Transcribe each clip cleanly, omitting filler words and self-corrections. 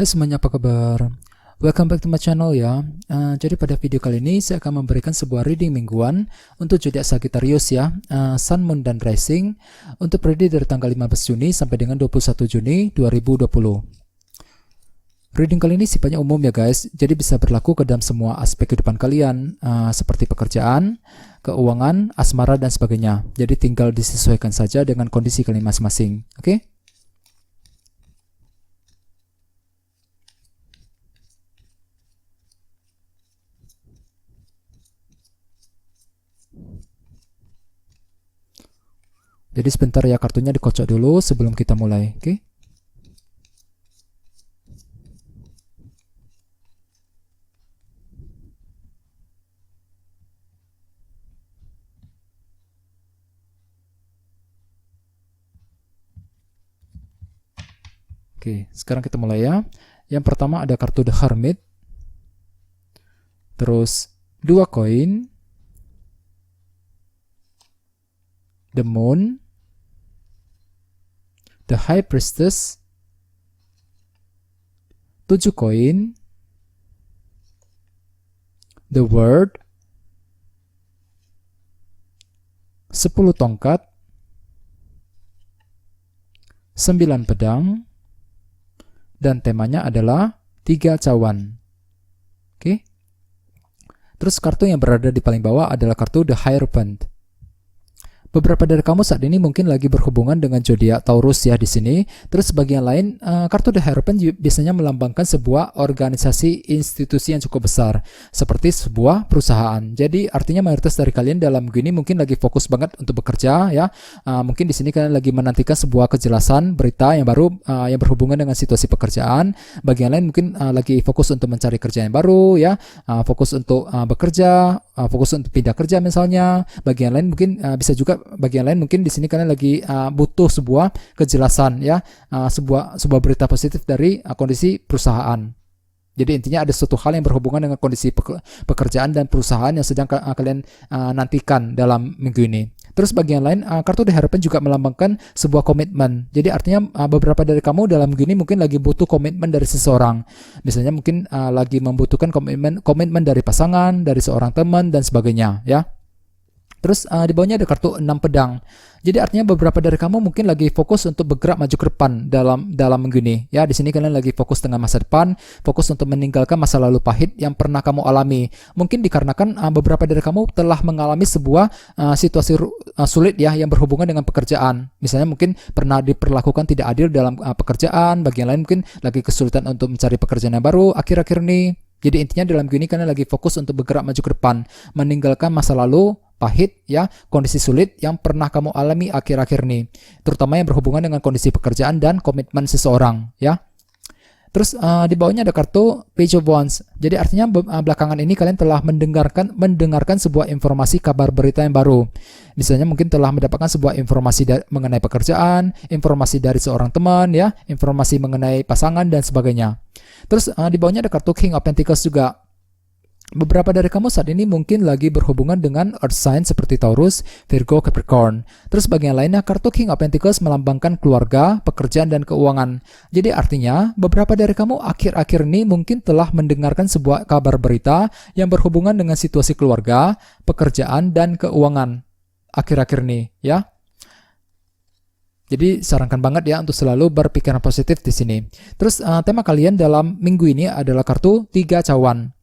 Hai semuanya, apa kabar? Welcome back to my channel ya. Jadi pada video kali ini saya akan memberikan sebuah reading mingguan untuk zodiak Sagittarius ya, Sun, Moon, dan Rising untuk periode dari tanggal 15 Juni sampai dengan 21 Juni 2020. Reading kali ini sifatnya umum ya guys, jadi bisa berlaku ke dalam semua aspek kehidupan kalian, seperti pekerjaan, keuangan, asmara, dan sebagainya. Jadi tinggal disesuaikan saja dengan kondisi kalian masing-masing, oke? Jadi sebentar ya, kartunya dikocok dulu sebelum kita mulai, oke? Oke, sekarang kita mulai ya. Yang pertama ada kartu The Hermit, terus 2 koin, The Moon, The High Priestess, 7 koin, The Word, 10 tongkat, 9 pedang, dan temanya adalah 3 cawan. Oke. Terus kartu yang berada di paling bawah adalah kartu The Hierophant. Beberapa dari kamu saat ini mungkin lagi berhubungan dengan zodiak Taurus ya di sini. Terus bagian lain, kartu The Hierophant biasanya melambangkan sebuah organisasi institusi yang cukup besar, seperti sebuah perusahaan. Jadi artinya mayoritas dari kalian dalam gini mungkin lagi fokus banget untuk bekerja ya. Mungkin di sini kalian lagi menantikan sebuah kejelasan berita yang baru yang berhubungan dengan situasi pekerjaan. Bagian lain mungkin lagi fokus untuk mencari kerja yang baru ya, fokus untuk bekerja, fokus untuk pindah kerja misalnya. Bagian lain mungkin bisa juga bagian lain mungkin di sini kalian lagi butuh sebuah kejelasan ya, sebuah berita positif dari kondisi perusahaan. Jadi intinya ada suatu hal yang berhubungan dengan kondisi pekerjaan dan perusahaan yang sedang kalian nantikan dalam minggu ini. Terus bagian lain, kartu The Hierophant juga melambangkan sebuah komitmen. Jadi artinya beberapa dari kamu dalam minggu ini mungkin lagi butuh komitmen dari seseorang. Misalnya mungkin lagi membutuhkan komitmen dari pasangan, dari seorang teman, dan sebagainya ya. Terus di bawahnya ada kartu 6 pedang. Jadi artinya beberapa dari kamu mungkin lagi fokus untuk bergerak maju ke depan dalam minggu ini. Ya, di sini kalian lagi fokus dengan masa depan, fokus untuk meninggalkan masa lalu pahit yang pernah kamu alami. Mungkin dikarenakan beberapa dari kamu telah mengalami sebuah situasi sulit ya yang berhubungan dengan pekerjaan. Misalnya mungkin pernah diperlakukan tidak adil dalam pekerjaan, bagian lain mungkin lagi kesulitan untuk mencari pekerjaan yang baru akhir-akhir ini. Jadi intinya dalam gini kalian lagi fokus untuk bergerak maju ke depan, meninggalkan masa lalu pahit ya, kondisi sulit yang pernah kamu alami akhir-akhir ini, terutama yang berhubungan dengan kondisi pekerjaan dan komitmen seseorang ya. Terus di bawahnya ada kartu Page of Wands. Jadi artinya belakangan ini kalian telah mendengarkan sebuah informasi kabar berita yang baru. Misalnya mungkin telah mendapatkan sebuah informasi mengenai pekerjaan, informasi dari seorang teman ya, informasi mengenai pasangan dan sebagainya. Terus di bawahnya ada kartu King of Pentacles juga. Beberapa dari kamu saat ini mungkin lagi berhubungan dengan earth sign seperti Taurus, Virgo, Capricorn. Terus bagian lainnya kartu King of Pentacles melambangkan keluarga, pekerjaan, dan keuangan. Jadi artinya beberapa dari kamu akhir-akhir ini mungkin telah mendengarkan sebuah kabar berita yang berhubungan dengan situasi keluarga, pekerjaan, dan keuangan akhir-akhir ini ya. Jadi sarankan banget ya untuk selalu berpikiran positif di sini. Terus tema kalian dalam minggu ini adalah kartu 3 cawan.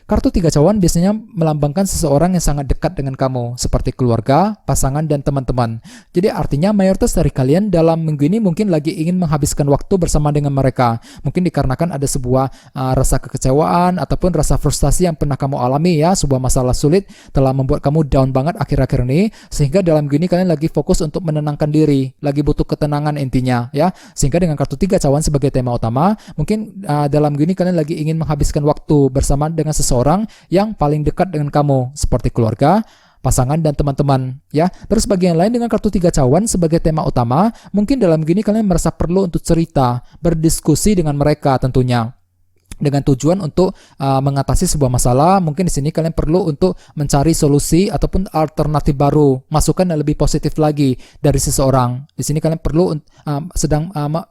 Kartu 3 cawan biasanya melambangkan seseorang yang sangat dekat dengan kamu, seperti keluarga, pasangan, dan teman-teman. Jadi artinya mayoritas dari kalian dalam minggu ini mungkin lagi ingin menghabiskan waktu bersama dengan mereka. Mungkin dikarenakan ada sebuah rasa kekecewaan ataupun rasa frustasi yang pernah kamu alami ya, sebuah masalah sulit telah membuat kamu down banget akhir-akhir ini, sehingga dalam minggu ini kalian lagi fokus untuk menenangkan diri, lagi butuh ketenangan intinya ya. Sehingga dengan kartu 3 cawan sebagai tema utama, mungkin dalam minggu ini kalian lagi ingin menghabiskan waktu bersama dengan seseorang yang paling dekat dengan kamu, seperti keluarga, pasangan, dan teman-teman ya. Terus bagian lain dengan kartu 3 cawan sebagai tema utama, mungkin dalam gini kalian merasa perlu untuk cerita, berdiskusi dengan mereka tentunya. dengan tujuan untuk mengatasi sebuah masalah. Mungkin di sini kalian perlu untuk mencari solusi ataupun alternatif baru, masukan yang lebih positif lagi dari seseorang. Di sini kalian perlu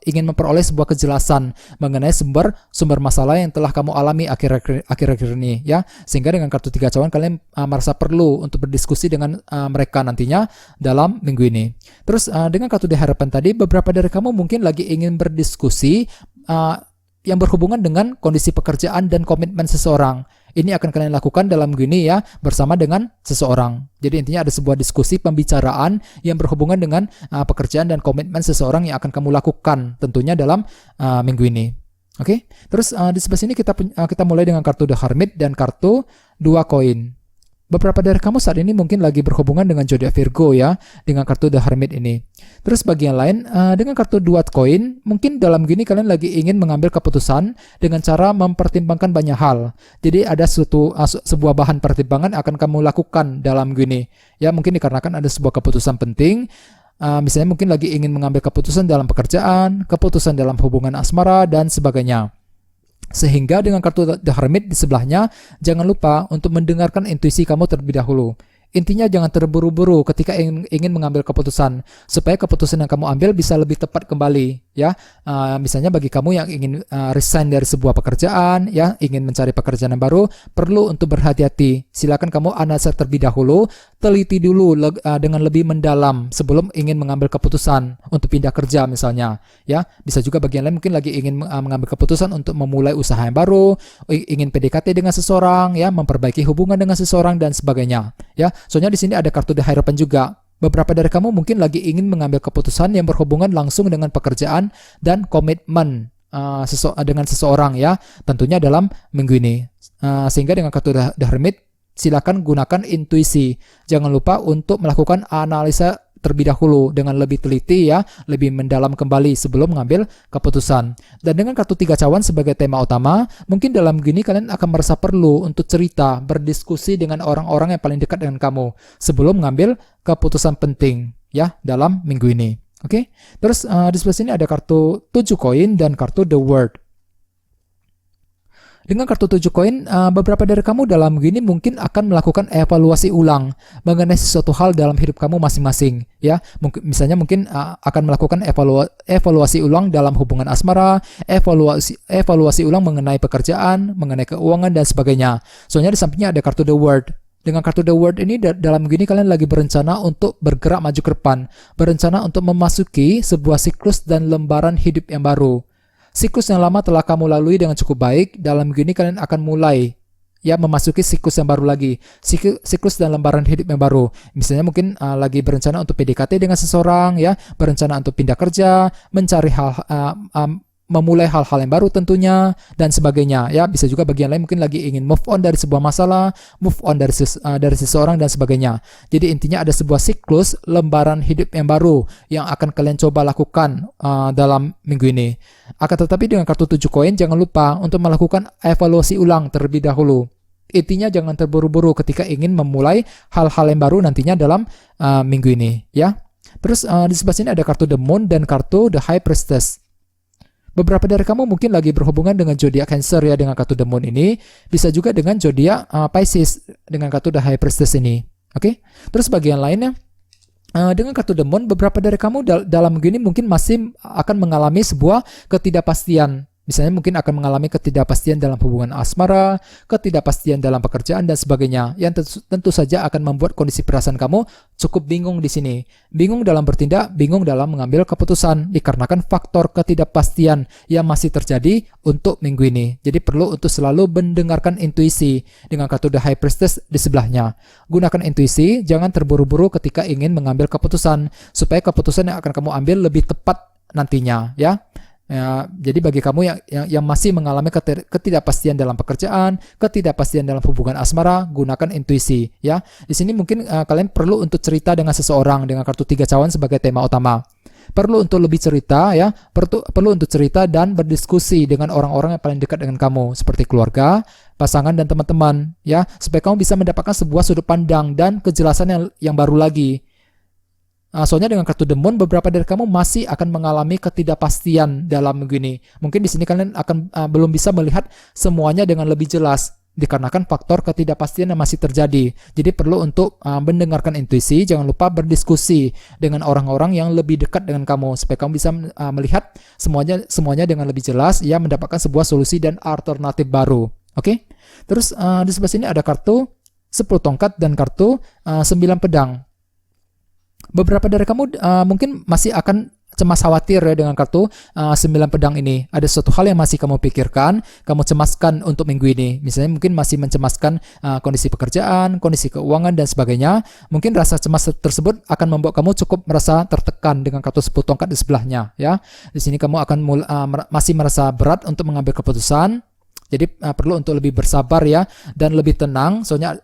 ingin memperoleh sebuah kejelasan mengenai sumber masalah yang telah kamu alami akhir-akhir ini, ya. Sehingga dengan kartu 3 cawan kalian merasa perlu untuk berdiskusi dengan mereka nantinya dalam minggu ini. Terus dengan kartu The Hierophant tadi, beberapa dari kamu mungkin lagi ingin berdiskusi yang berhubungan dengan kondisi pekerjaan dan komitmen seseorang. Ini akan kalian lakukan dalam minggu ini, ya, bersama dengan seseorang. Jadi intinya ada sebuah diskusi pembicaraan yang berhubungan dengan pekerjaan dan komitmen seseorang yang akan kamu lakukan tentunya dalam minggu ini. Oke. Terus di sebelah sini kita mulai dengan kartu The Hermit dan kartu 2 koin. Beberapa dari kamu saat ini mungkin lagi berhubungan dengan zodiak Virgo, ya, dengan kartu The Hermit ini. Terus bagi yang lain, dengan kartu 2 koin, mungkin dalam gini kalian lagi ingin mengambil keputusan dengan cara mempertimbangkan banyak hal. Jadi ada sebuah bahan pertimbangan akan kamu lakukan dalam gini. Ya, mungkin dikarenakan ada sebuah keputusan penting. Misalnya mungkin lagi ingin mengambil keputusan dalam pekerjaan, keputusan dalam hubungan asmara, dan sebagainya. Sehingga dengan kartu The Hermit di sebelahnya, jangan lupa untuk mendengarkan intuisi kamu terlebih dahulu. Intinya jangan terburu-buru ketika ingin mengambil keputusan, supaya keputusan yang kamu ambil bisa lebih tepat kembali, ya. Misalnya bagi kamu yang ingin resign dari sebuah pekerjaan, ya, ingin mencari pekerjaan yang baru, perlu untuk berhati-hati. Silakan kamu analisa terlebih dahulu, teliti dulu dengan lebih mendalam sebelum ingin mengambil keputusan untuk pindah kerja misalnya, ya. Bisa juga bagi yang lain mungkin lagi ingin mengambil keputusan untuk memulai usaha yang baru, ingin PDKT dengan seseorang, ya, memperbaiki hubungan dengan seseorang dan sebagainya, ya. Soalnya di sini ada kartu The Hierophant juga. Beberapa dari kamu mungkin lagi ingin mengambil keputusan yang berhubungan langsung dengan pekerjaan dan komitmen dengan seseorang, ya, tentunya dalam minggu ini. Sehingga dengan kartu The Hermit, silakan gunakan intuisi. Jangan lupa untuk melakukan analisa terlebih dahulu dengan lebih teliti, ya, lebih mendalam kembali sebelum mengambil keputusan. Dan dengan kartu 3 cawan sebagai tema utama, mungkin dalam gini kalian akan merasa perlu untuk cerita, berdiskusi dengan orang-orang yang paling dekat dengan kamu sebelum mengambil keputusan penting, ya, dalam minggu ini. Oke. Terus di sebelah sini ada kartu 7 koin dan kartu The World. Dengan kartu 7 koin, beberapa dari kamu dalam gini mungkin akan melakukan evaluasi ulang mengenai sesuatu hal dalam hidup kamu masing-masing, ya. Misalnya mungkin akan melakukan evaluasi ulang dalam hubungan asmara, evaluasi ulang mengenai pekerjaan, mengenai keuangan dan sebagainya. Soalnya di sampingnya ada kartu The World. Dengan kartu The World ini dalam gini kalian lagi berencana untuk bergerak maju ke depan, berencana untuk memasuki sebuah siklus dan lembaran hidup yang baru. Siklus yang lama telah kamu lalui dengan cukup baik. Dalam gini kalian akan mulai, ya, memasuki siklus yang baru lagi, siklus dan lembaran hidup yang baru. Misalnya mungkin lagi berencana untuk PDKT dengan seseorang, ya, berencana untuk pindah kerja, mencari memulai hal-hal yang baru tentunya dan sebagainya, ya. Bisa juga bagian lain mungkin lagi ingin move on dari sebuah masalah, move on dari seseorang dan sebagainya. Jadi intinya ada sebuah siklus lembaran hidup yang baru yang akan kalian coba lakukan dalam minggu ini. Akan tetapi dengan kartu 7 koin, jangan lupa untuk melakukan evaluasi ulang terlebih dahulu. Intinya jangan terburu-buru ketika ingin memulai hal-hal yang baru nantinya dalam minggu ini, ya. Terus di sebelah sini ada kartu The Moon dan kartu The High Priestess. Beberapa dari kamu mungkin lagi berhubungan dengan zodiak Cancer, ya, dengan kartu The Moon ini. Bisa juga dengan zodiak Pisces dengan kartu The High Priestess ini. Oke. Terus bagian lainnya, dengan kartu The Moon, beberapa dari kamu dalam begini mungkin masih akan mengalami sebuah ketidakpastian. Misalnya mungkin akan mengalami ketidakpastian dalam hubungan asmara, ketidakpastian dalam pekerjaan dan sebagainya, yang tentu saja akan membuat kondisi perasaan kamu cukup bingung di sini. Bingung dalam bertindak, bingung dalam mengambil keputusan dikarenakan faktor ketidakpastian yang masih terjadi untuk minggu ini. Jadi perlu untuk selalu mendengarkan intuisi dengan kartu The High Priestess di sebelahnya. Gunakan intuisi, jangan terburu-buru ketika ingin mengambil keputusan, supaya keputusan yang akan kamu ambil lebih tepat nantinya, ya. Ya, jadi bagi kamu yang masih mengalami ketidakpastian dalam pekerjaan, ketidakpastian dalam hubungan asmara, gunakan intuisi, ya. Di sini mungkin kalian perlu untuk cerita dengan seseorang dengan kartu 3 cawan sebagai tema utama. Perlu untuk lebih cerita, ya. Perlu untuk cerita dan berdiskusi dengan orang-orang yang paling dekat dengan kamu, seperti keluarga, pasangan dan teman-teman, ya, supaya kamu bisa mendapatkan sebuah sudut pandang dan kejelasan yang baru lagi. Soalnya dengan kartu The Moon, beberapa dari kamu masih akan mengalami ketidakpastian dalam minggu ini. Mungkin di sini kalian akan belum bisa melihat semuanya dengan lebih jelas, dikarenakan faktor ketidakpastian yang masih terjadi. Jadi perlu untuk mendengarkan intuisi, jangan lupa berdiskusi dengan orang-orang yang lebih dekat dengan kamu, supaya kamu bisa melihat semuanya dengan lebih jelas, ya, mendapatkan sebuah solusi dan alternatif baru. Oke? Terus di sebelah sini ada kartu 10 tongkat dan kartu 9 pedang. Beberapa dari kamu mungkin masih akan cemas khawatir ya dengan kartu 9 pedang ini. Ada suatu hal yang masih kamu pikirkan, kamu cemaskan untuk minggu ini. Misalnya mungkin masih mencemaskan kondisi pekerjaan, kondisi keuangan, dan sebagainya. Mungkin rasa cemas tersebut akan membuat kamu cukup merasa tertekan dengan kartu 10 tongkat di sebelahnya. Ya, di sini kamu akan masih merasa berat untuk mengambil keputusan. Jadi perlu untuk lebih bersabar ya, dan lebih tenang, soalnya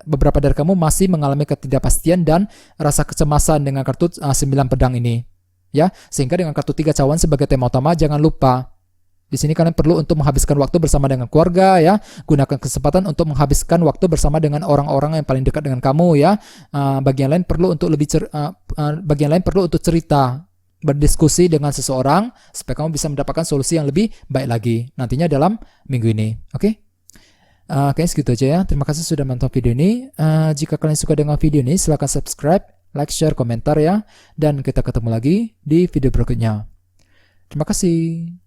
beberapa dari kamu masih mengalami ketidakpastian dan rasa kecemasan dengan kartu 9 pedang ini. Ya, sehingga dengan kartu 3 cawan sebagai tema utama, jangan lupa di sini kalian perlu untuk menghabiskan waktu bersama dengan keluarga ya. Gunakan kesempatan untuk menghabiskan waktu bersama dengan orang-orang yang paling dekat dengan kamu ya. Bagian lain perlu untuk cerita, berdiskusi dengan seseorang supaya kamu bisa mendapatkan solusi yang lebih baik lagi nantinya dalam minggu ini. Oke? Kayaknya segitu aja ya. Terima kasih sudah menonton video ini. Jika kalian suka dengan video ini, silahkan subscribe, like, share, komentar ya. Dan kita ketemu lagi di video berikutnya. Terima kasih.